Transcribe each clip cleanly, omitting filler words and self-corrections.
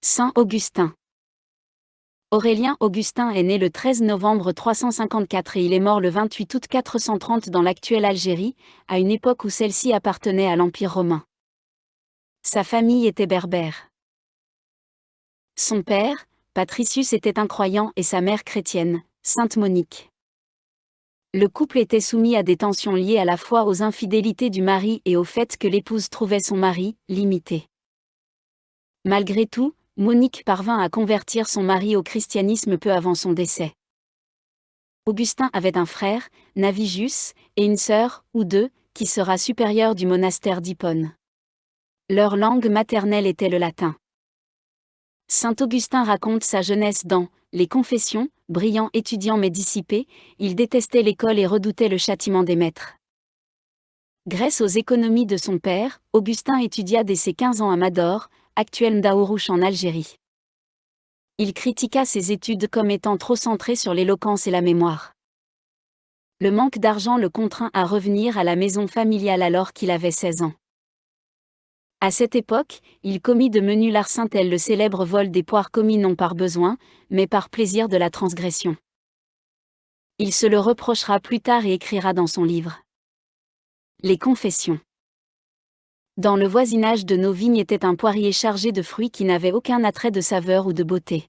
Saint Augustin. Aurélien Augustin est né le 13 novembre 354 et il est mort le 28 août 430 dans l'actuelle Algérie, à une époque où celle-ci appartenait à l'Empire romain. Sa famille était berbère. Son père, Patricius, était un croyant et sa mère chrétienne, Sainte Monique. Le couple était soumis à des tensions liées à la fois aux infidélités du mari et au fait que l'épouse trouvait son mari limité. Malgré tout, Monique parvint à convertir son mari au christianisme peu avant son décès. Augustin avait un frère, Navigius, et une sœur, ou deux, qui sera supérieure du monastère d'Hippone. Leur langue maternelle était le latin. Saint Augustin raconte sa jeunesse dans Les Confessions. Brillant étudiant mais dissipé, il détestait l'école et redoutait le châtiment des maîtres. Grâce aux économies de son père, Augustin étudia dès ses 15 ans à Mador, actuel Mdaourouch en Algérie. Il critiqua ses études comme étant trop centrées sur l'éloquence et la mémoire. Le manque d'argent le contraint à revenir à la maison familiale alors qu'il avait 16 ans. À cette époque, il commit de menus larcins tel le célèbre vol des poires commis non par besoin, mais par plaisir de la transgression. Il se le reprochera plus tard et écrira dans son livre Les Confessions. Dans le voisinage de nos vignes était un poirier chargé de fruits qui n'avait aucun attrait de saveur ou de beauté.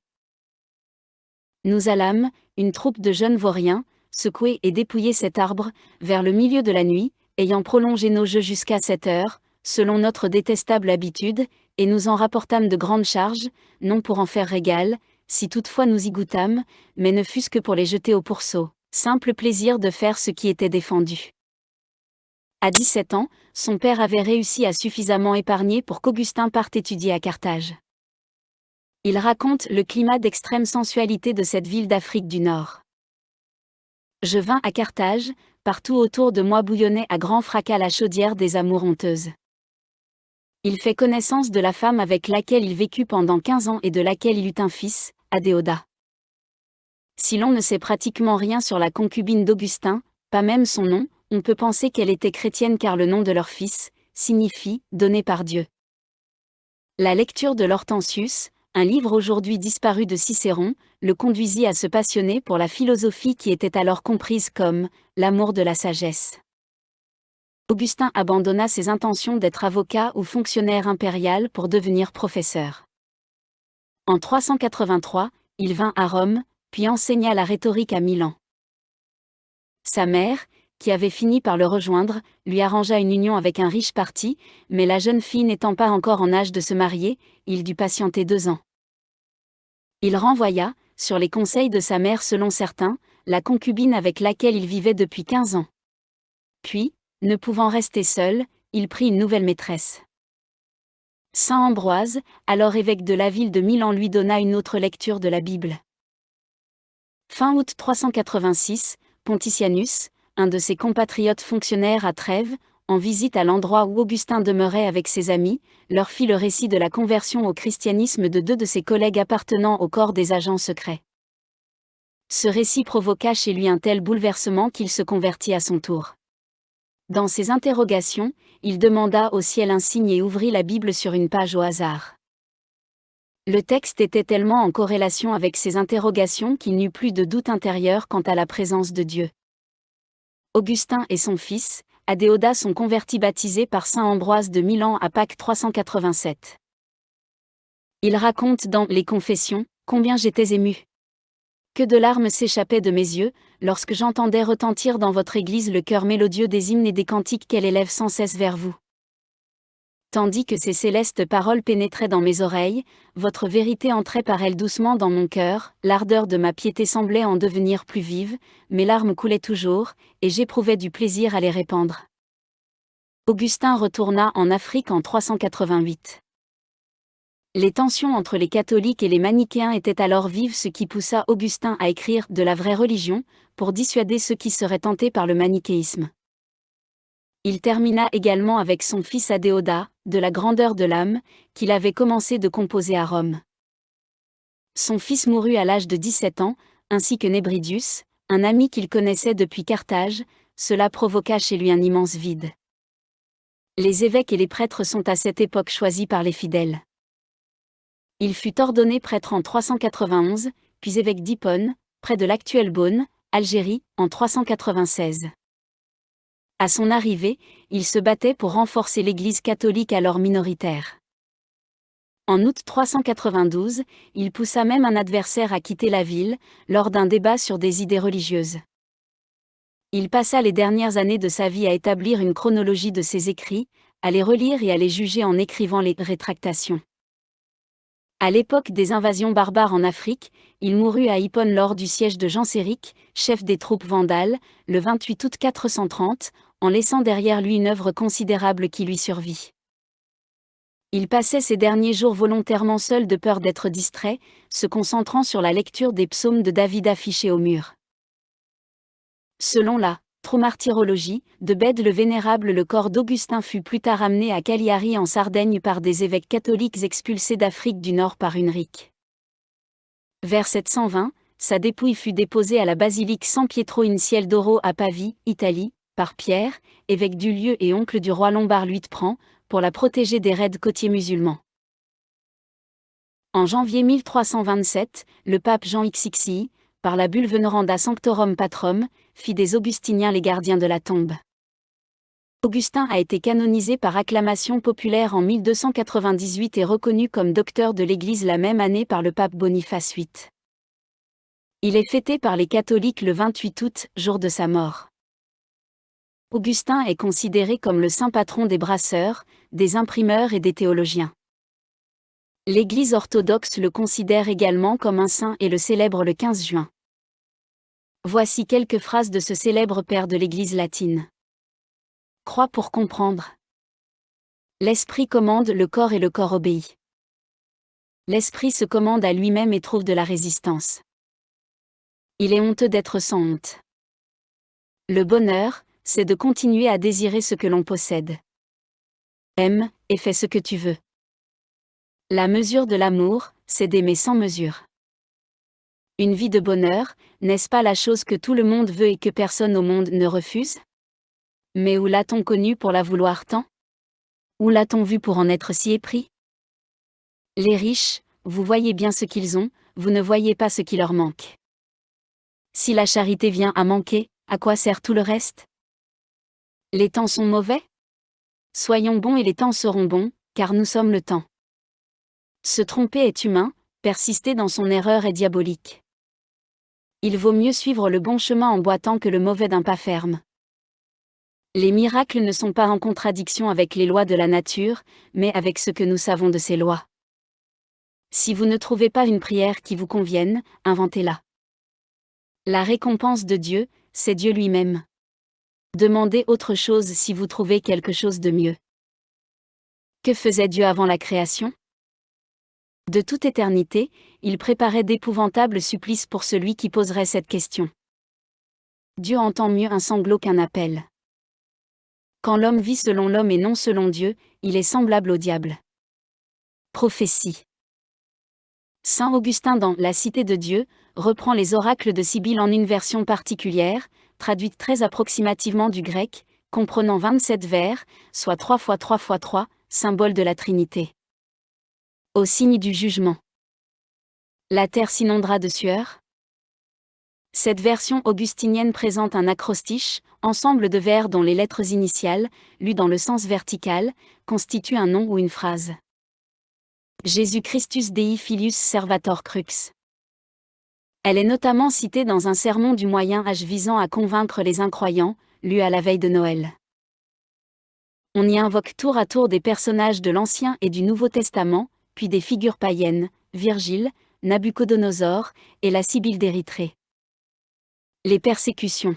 Nous allâmes, une troupe de jeunes vauriens, secouer et dépouiller cet arbre, vers le milieu de la nuit, ayant prolongé nos jeux jusqu'à 7 heures, selon notre détestable habitude, et nous en rapportâmes de grandes charges, non pour en faire régal, si toutefois nous y goûtâmes, mais ne fût-ce que pour les jeter au pourceau, simple plaisir de faire ce qui était défendu. À 17 ans, son père avait réussi à suffisamment épargner pour qu'Augustin parte étudier à Carthage. Il raconte le climat d'extrême sensualité de cette ville d'Afrique du Nord. Je vins à Carthage, partout autour de moi bouillonnait à grand fracas la chaudière des amours honteuses. Il fait connaissance de la femme avec laquelle il vécut pendant 15 ans et de laquelle il eut un fils, Adéoda. Si l'on ne sait pratiquement rien sur la concubine d'Augustin, pas même son nom, on peut penser qu'elle était chrétienne car le nom de leur fils signifie « donné par Dieu ». La lecture de l'Hortensius, un livre aujourd'hui disparu de Cicéron, le conduisit à se passionner pour la philosophie qui était alors comprise comme l'amour de la sagesse. Augustin abandonna ses intentions d'être avocat ou fonctionnaire impérial pour devenir professeur. En 383, il vint à Rome, puis enseigna la rhétorique à Milan. Sa mère, qui avait fini par le rejoindre, lui arrangea une union avec un riche parti, mais la jeune fille n'étant pas encore en âge de se marier, il dut patienter 2 ans. Il renvoya, sur les conseils de sa mère selon certains, la concubine avec laquelle il vivait depuis 15 ans. Puis, ne pouvant rester seul, il prit une nouvelle maîtresse. Saint Ambroise, alors évêque de la ville de Milan, lui donna une autre lecture de la Bible. Fin août 386, Pontitianus, un de ses compatriotes fonctionnaires à Trèves, en visite à l'endroit où Augustin demeurait avec ses amis, leur fit le récit de la conversion au christianisme de 2 de ses collègues appartenant au corps des agents secrets. Ce récit provoqua chez lui un tel bouleversement qu'il se convertit à son tour. Dans ses interrogations, il demanda au ciel un signe et ouvrit la Bible sur une page au hasard. Le texte était tellement en corrélation avec ses interrogations qu'il n'eut plus de doute intérieur quant à la présence de Dieu. Augustin et son fils, Adéoda, sont convertis baptisés par saint Ambroise de Milan à Pâques 387. Il raconte dans Les Confessions, « Combien j'étais ému. Que de larmes s'échappaient de mes yeux, lorsque j'entendais retentir dans votre église le chœur mélodieux des hymnes et des cantiques qu'elle élève sans cesse vers vous. Tandis que ces célestes paroles pénétraient dans mes oreilles, votre vérité entrait par elles doucement dans mon cœur, l'ardeur de ma piété semblait en devenir plus vive, mes larmes coulaient toujours, et j'éprouvais du plaisir à les répandre. » Augustin retourna en Afrique en 388. Les tensions entre les catholiques et les manichéens étaient alors vives, ce qui poussa Augustin à écrire de la vraie religion, pour dissuader ceux qui seraient tentés par le manichéisme. Il termina également avec son fils Adéoda, de la grandeur de l'âme, qu'il avait commencé de composer à Rome. Son fils mourut à l'âge de 17 ans, ainsi que Nébridius, un ami qu'il connaissait depuis Carthage, cela provoqua chez lui un immense vide. Les évêques et les prêtres sont à cette époque choisis par les fidèles. Il fut ordonné prêtre en 391, puis évêque d'Hippone, près de l'actuelle Beaune, Algérie, en 396. À son arrivée, il se battait pour renforcer l'Église catholique alors minoritaire. En août 392, il poussa même un adversaire à quitter la ville, lors d'un débat sur des idées religieuses. Il passa les dernières années de sa vie à établir une chronologie de ses écrits, à les relire et à les juger en écrivant les rétractations. À l'époque des invasions barbares en Afrique, il mourut à Hippone lors du siège de Genséric, chef des troupes vandales, le 28 août 430, en laissant derrière lui une œuvre considérable qui lui survit. Il passait ses derniers jours volontairement seul de peur d'être distrait, se concentrant sur la lecture des psaumes de David affichés au mur. Selon la Traumartyrologie de Bède le Vénérable, le corps d'Augustin fut plus tard amené à Cagliari en Sardaigne par des évêques catholiques expulsés d'Afrique du Nord par Hunric. Vers 720, sa dépouille fut déposée à la basilique San Pietro in Ciel d'Oro à Pavie, Italie, par Pierre, évêque du lieu et oncle du roi lombard Luitprand, pour la protéger des raids côtiers musulmans. En janvier 1327, le pape Jean XXI, par la bulle Veneranda Sanctorum Patrum, fit des Augustiniens les gardiens de la tombe. Augustin a été canonisé par acclamation populaire en 1298 et reconnu comme docteur de l'Église la même année par le pape Boniface VIII. Il est fêté par les catholiques le 28 août, jour de sa mort. Augustin est considéré comme le saint patron des brasseurs, des imprimeurs et des théologiens. L'Église orthodoxe le considère également comme un saint et le célèbre le 15 juin. Voici quelques phrases de ce célèbre père de l'Église latine. Crois pour comprendre. L'esprit commande le corps et le corps obéit. L'esprit se commande à lui-même et trouve de la résistance. Il est honteux d'être sans honte. Le bonheur, c'est de continuer à désirer ce que l'on possède. Aime, et fais ce que tu veux. La mesure de l'amour, c'est d'aimer sans mesure. Une vie de bonheur, n'est-ce pas la chose que tout le monde veut et que personne au monde ne refuse? Mais où l'a-t-on connu pour la vouloir tant? Où l'a-t-on vu pour en être si épris? Les riches, vous voyez bien ce qu'ils ont, vous ne voyez pas ce qui leur manque. Si la charité vient à manquer, à quoi sert tout le reste? Les temps sont mauvais? Soyons bons et les temps seront bons, car nous sommes le temps. Se tromper est humain, persister dans son erreur est diabolique. Il vaut mieux suivre le bon chemin en boitant que le mauvais d'un pas ferme. Les miracles ne sont pas en contradiction avec les lois de la nature, mais avec ce que nous savons de ces lois. Si vous ne trouvez pas une prière qui vous convienne, inventez-la. La récompense de Dieu, c'est Dieu lui-même. Demandez autre chose si vous trouvez quelque chose de mieux. Que faisait Dieu avant la création? De toute éternité, il préparait d'épouvantables supplices pour celui qui poserait cette question. Dieu entend mieux un sanglot qu'un appel. Quand l'homme vit selon l'homme et non selon Dieu, il est semblable au diable. Prophétie. Saint Augustin dans La Cité de Dieu reprend les oracles de Sibylle en une version particulière, traduite très approximativement du grec, comprenant 27 vers, soit 3 fois 3 fois 3, symbole de la Trinité. Au signe du jugement. La terre s'inondera de sueur. Cette version augustinienne présente un acrostiche, ensemble de vers dont les lettres initiales, lues dans le sens vertical, constituent un nom ou une phrase. Jésus Christus Dei Filius Servator Crux. Elle est notamment citée dans un sermon du Moyen Âge visant à convaincre les incroyants, lu à la veille de Noël. On y invoque tour à tour des personnages de l'Ancien et du Nouveau Testament, puis des figures païennes, Virgile, Nabuchodonosor, et la Sibylle d'Érythrée. Les persécutions.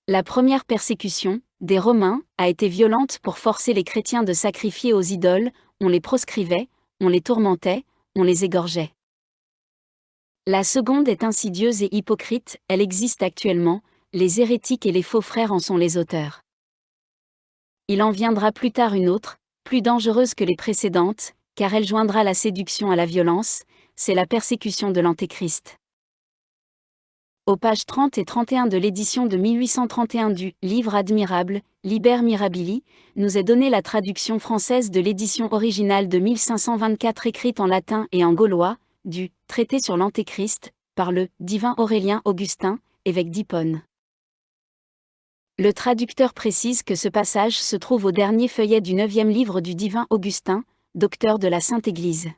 La première persécution, des Romains, a été violente pour forcer les chrétiens de sacrifier aux idoles, on les proscrivait, on les tourmentait, on les égorgeait. La seconde est insidieuse et hypocrite, elle existe actuellement, les hérétiques et les faux frères en sont les auteurs. Il en viendra plus tard une autre, plus dangereuse que les précédentes, car elle joindra la séduction à la violence, c'est la persécution de l'Antéchrist. Aux pages 30 et 31 de l'édition de 1831 du « Livre admirable », Liber Mirabili, nous est donnée la traduction française de l'édition originale de 1524 écrite en latin et en gaulois, du « Traité sur l'Antéchrist », par le « divin Aurélien Augustin », évêque d'Hippone. Le traducteur précise que ce passage se trouve au dernier feuillet du 9e livre du divin Augustin, docteur de la Sainte Église.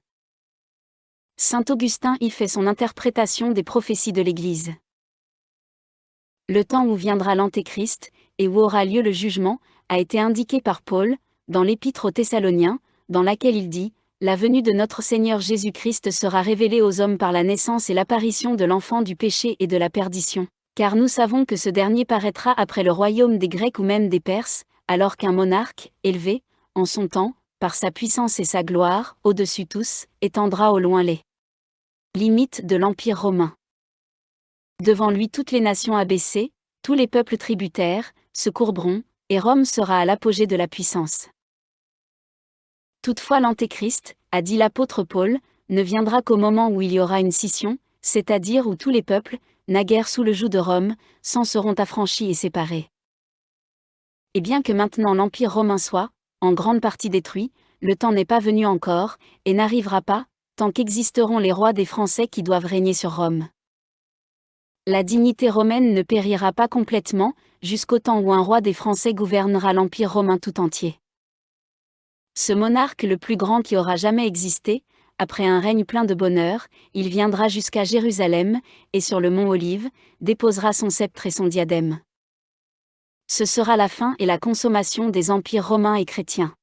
Saint Augustin y fait son interprétation des prophéties de l'Église. Le temps où viendra l'Antéchrist, et où aura lieu le jugement, a été indiqué par Paul, dans l'Épître aux Thessaloniens, dans laquelle il dit « La venue de notre Seigneur Jésus-Christ sera révélée aux hommes par la naissance et l'apparition de l'enfant du péché et de la perdition. Car nous savons que ce dernier paraîtra après le royaume des Grecs ou même des Perses, alors qu'un monarque, élevé, en son temps, par sa puissance et sa gloire, au-dessus tous, étendra au loin les limites de l'Empire romain. Devant lui toutes les nations abaissées, tous les peuples tributaires, se courberont, et Rome sera à l'apogée de la puissance. Toutefois l'Antéchrist, a dit l'apôtre Paul, ne viendra qu'au moment où il y aura une scission, c'est-à-dire où tous les peuples, naguère sous le joug de Rome, s'en seront affranchis et séparés. Et bien que maintenant l'Empire romain soit, en grande partie détruit, le temps n'est pas venu encore, et n'arrivera pas, tant qu'existeront les rois des Français qui doivent régner sur Rome. La dignité romaine ne périra pas complètement, jusqu'au temps où un roi des Français gouvernera l'Empire romain tout entier. Ce monarque le plus grand qui aura jamais existé, après un règne plein de bonheur, il viendra jusqu'à Jérusalem, et sur le mont Olive, déposera son sceptre et son diadème. Ce sera la fin et la consommation des empires romains et chrétiens.